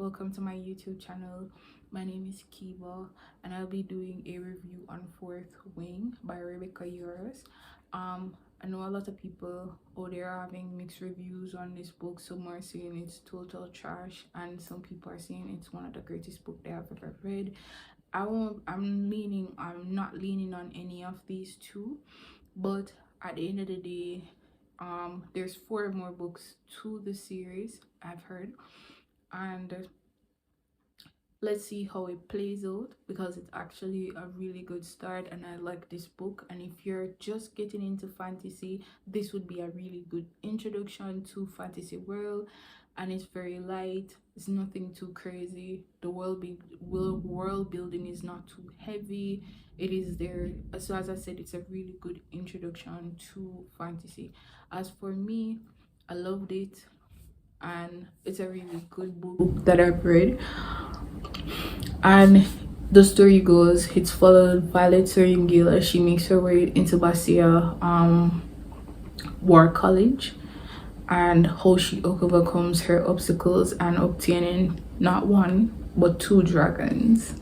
welcome to my YouTube channel. My name is Kiva and I'll be doing a review on Fourth Wing by Rebecca Yarros. I know a lot of people out there are having mixed reviews on this book. Some are saying it's total trash and some people are saying it's one of the greatest books they have ever read. I'm not leaning on any of these two, but at the end of the day, there's 4 more books to the series I've heard, and let's see how it plays out, because it's actually a really good start and I like this book. And if you're just getting into fantasy, this would be a really good introduction to fantasy world. And it's very light, it's nothing too crazy. The world building is not too heavy. It is there, so as I said, it's a really good introduction to fantasy. As for me, I loved it and it's a really good book that I've read. And the story goes, it's followed Violet Soringil as she makes her way into Basia War College, and how she overcomes her obstacles and obtaining not 1 but 2 dragons.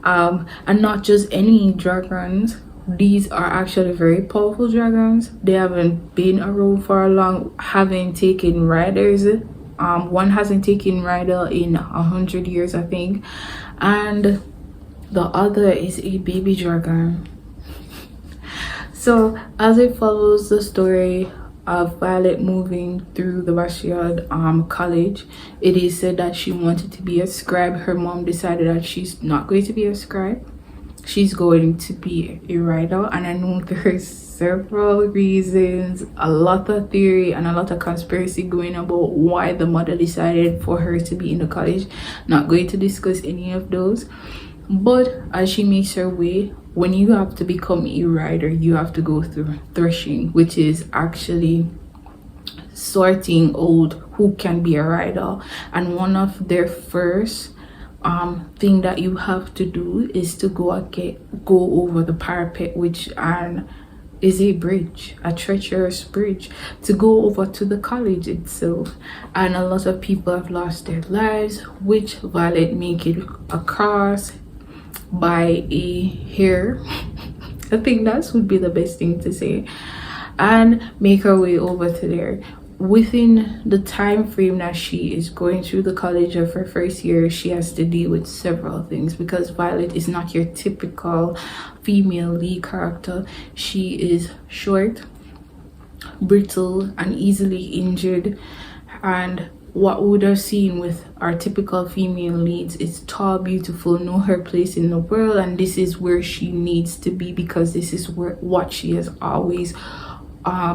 And not just any dragons. These are actually very powerful dragons. They haven't been around for a long, haven't taken riders. One hasn't taken rider in 100 years, I think, and the other is a baby dragon. So as it follows the story of Violet moving through the Bashir college, it is said that she wanted to be a scribe. Her mom decided that she's not going to be a scribe, she's going to be a writer. And I know there's several reasons, a lot of theory and a lot of conspiracy going about why the mother decided for her to be in the college. Not going to discuss any of those, but as she makes her way, when you have to become a writer, you have to go through threshing, which is actually sorting out who can be a writer. And one of their first thing that you have to do is to go over the parapet, which is a bridge, a treacherous bridge, to go over to the college itself. And a lot of people have lost their lives, which Violet make it across by a hair. I think that would be the best thing to say, and make her way over to there. Within the time frame that she is going through the college of her first year, she has to deal with several things, because Violet is not your typical female lead character. She is short, brittle, and easily injured. And what we would have seen with our typical female leads is tall, beautiful, know her place in the world, and this is where she needs to be, because this is what she has always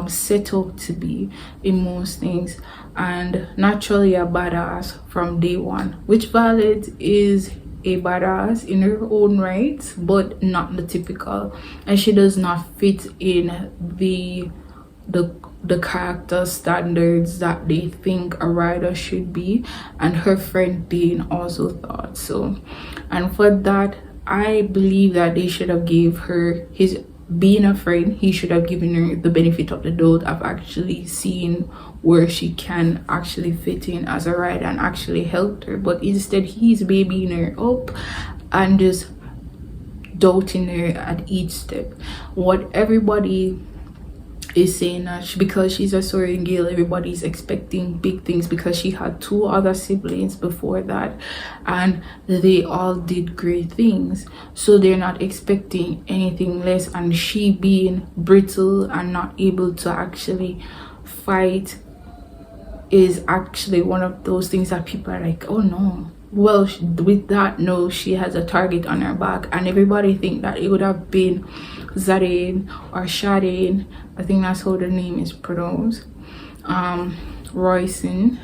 set up to be in most things, and naturally a badass from day one, which Violet is a badass in her own right, but not the typical, and she does not fit in the character standards that they think a writer should be. And her friend Dean also thought so, and for that I believe that they should have gave her his being a friend, he should have given her the benefit of the doubt of actually seeing where she can actually fit in as a writer and actually helped her. But instead he's babying her up and just doubting her at each step. What everybody is saying that because she's a Soaringale, everybody's expecting big things, because she had 2 other siblings before that and they all did great things, so they're not expecting anything less. And she being brittle and not able to actually fight is actually one of those things that people are like, oh no. Well, with that, no, she has a target on her back, and everybody think that it would have been Zareen or Shadeen, I think that's how the name is pronounced, Royson.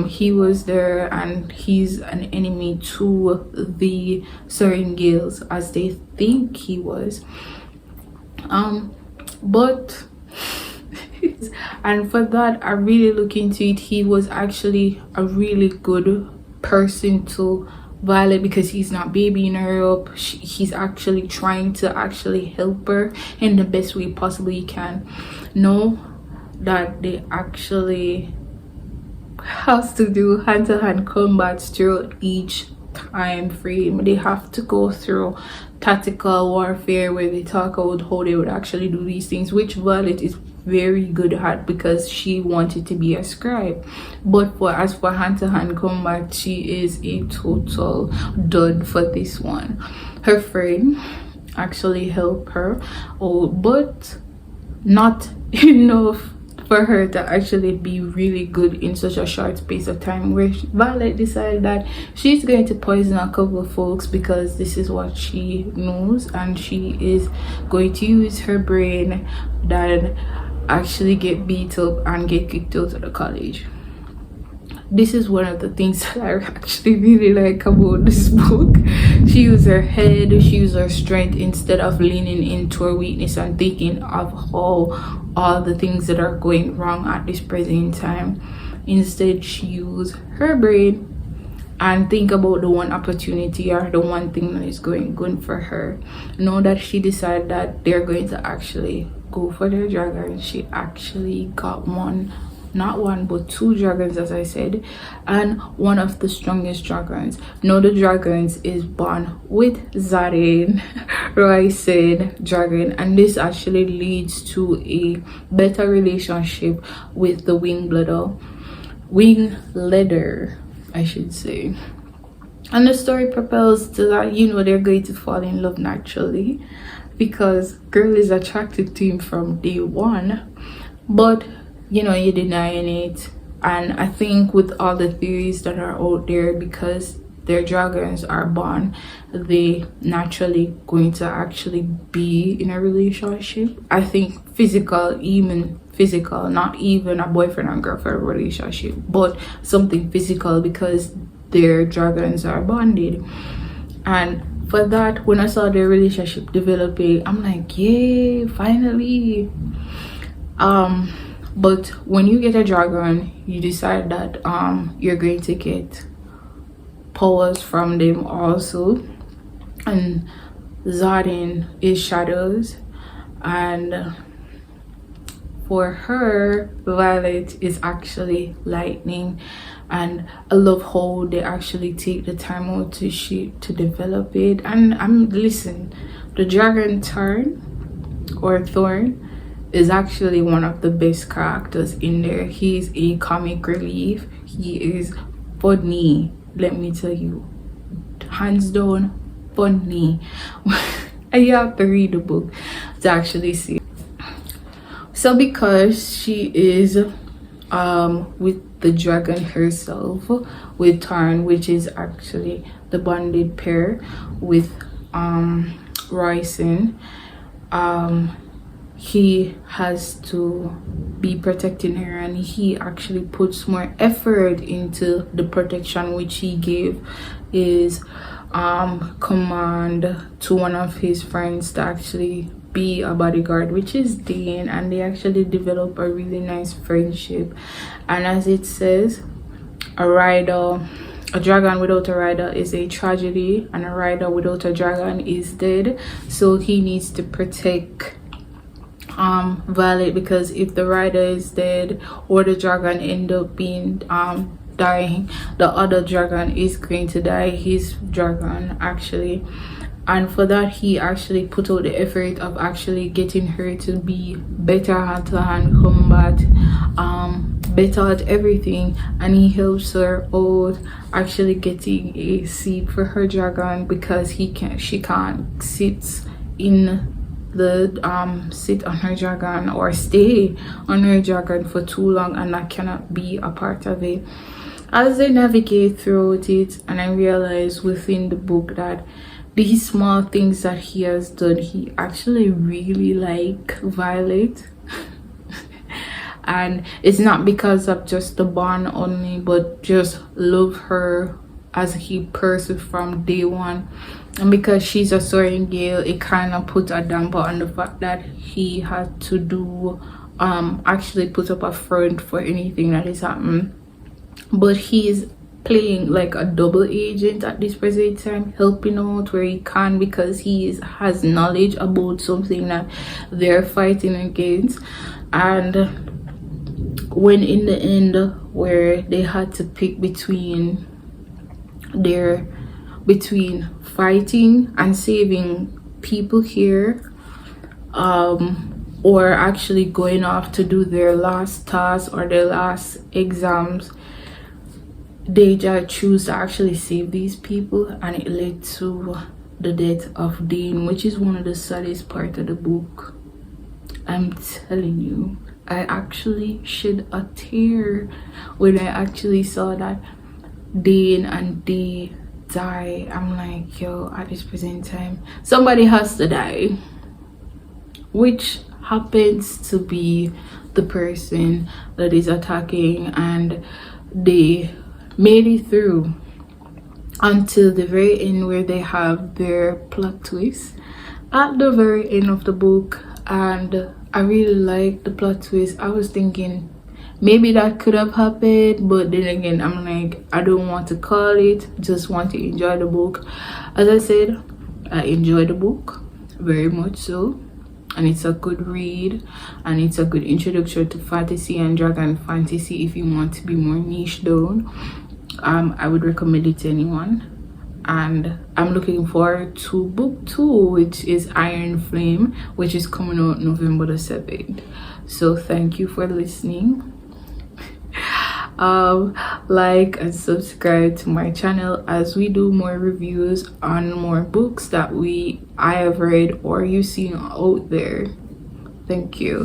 He was there, and he's an enemy to the Soaringales, as they think he was. But and for that, I really look into it, he was actually a really good person to Violet, because he's not babying her up. He's actually trying to actually help her in the best way possible he can. Know that they actually has to do hand-to-hand combats throughout each time frame. They have to go through tactical warfare where they talk about how they would actually do these things, which Violet is very good at because she wanted to be a scribe. But as for hand-to-hand combat, she is a total dud for this one. Her friend actually helped her, but not enough for her to actually be really good in such a short space of time, where Violet decided that she's going to poison a couple of folks because this is what she knows, and she is going to use her brain that actually get beat up and get kicked out of the college. This is one of the things that I actually really like about this book. She used her head, she used her strength instead of leaning into her weakness and thinking of all the things that are going wrong at this present time. Instead, she used her brain and think about the one opportunity or the one thing that is going good for her. Know that she decided that they're going to actually go for their dragon. She actually got not one but two dragons, as I said, and one of the strongest dragons. Now the dragons is born with Zarin Royson dragon, and this actually leads to a better relationship with the wing leader, I should say. And the story propels to that, they're going to fall in love naturally because girl is attracted to him from day one, but you're denying it. And I think with all the theories that are out there, because their dragons are born, they naturally going to actually be in a relationship. I think physical, not even a boyfriend and girlfriend relationship, but something physical, because their dragons are bonded. And for that, when I saw their relationship developing, I'm like, yay, finally. But when you get a dragon, you decide that you're going to get powers from them also. And Zarin is shadows, and for her, Violet is actually lightning. And I love how they actually take the time out to develop it. And listen, the dragon Thorn is actually one of the best characters in there. He's a comic relief. He is funny, let me tell you, hands down funny. And you have to read the book to actually see. So because she is with the dragon herself, with Tarn, which is actually the bonded pair with Royson, he has to be protecting her, and he actually puts more effort into the protection, which he gave his command to one of his friends to actually be a bodyguard, which is Dean, and they actually develop a really nice friendship. And as it says, a dragon without a rider is a tragedy, and a rider without a dragon is dead. So he needs to protect Violet, because if the rider is dead or the dragon end up being dying, the other dragon is going to die, his dragon actually. And for that, he actually put out the effort of actually getting her to be better hand-to-hand combat, better at everything, and he helps her out actually getting a seat for her dragon, because she can't sit on her dragon or stay on her dragon for too long, and that cannot be a part of it. As they navigate through it, and I realize within the book that these small things that he has done, he actually really like Violet. And it's not because of just the bond only, but just love her as he pursued from day one. And because she's a soaring gale, it kind of put a damper on the fact that he had to do actually put up a front for anything that is happening. But he's playing like a double agent at this present time, helping out where he can, because he has knowledge about something that they're fighting against. And when in the end where they had to pick between fighting and saving people here, or actually going off to do their last task or their last exams, they just choose to actually save these people, and it led to the death of Dean, which is one of the saddest part of the book. I'm telling you, I actually shed a tear when I actually saw that Dean and Dee die. I'm like, yo, at this present time, somebody has to die, which happens to be the person that is attacking, and they made it through until the very end where they have their plot twist at the very end of the book. And I really like the plot twist. I was thinking maybe that could have happened, but then again, I'm like, I don't want to call it, just want to enjoy the book. As I said, I enjoy the book very much so, and it's a good read, and it's a good introduction to fantasy and dragon fantasy if you want to be more niche down. I would recommend it to anyone, and I'm looking forward to book 2, which is Iron Flame, which is coming out November the 7th. So thank you for listening. Like and subscribe to my channel as we do more reviews on more books that I have read or you've seen out there. Thank you.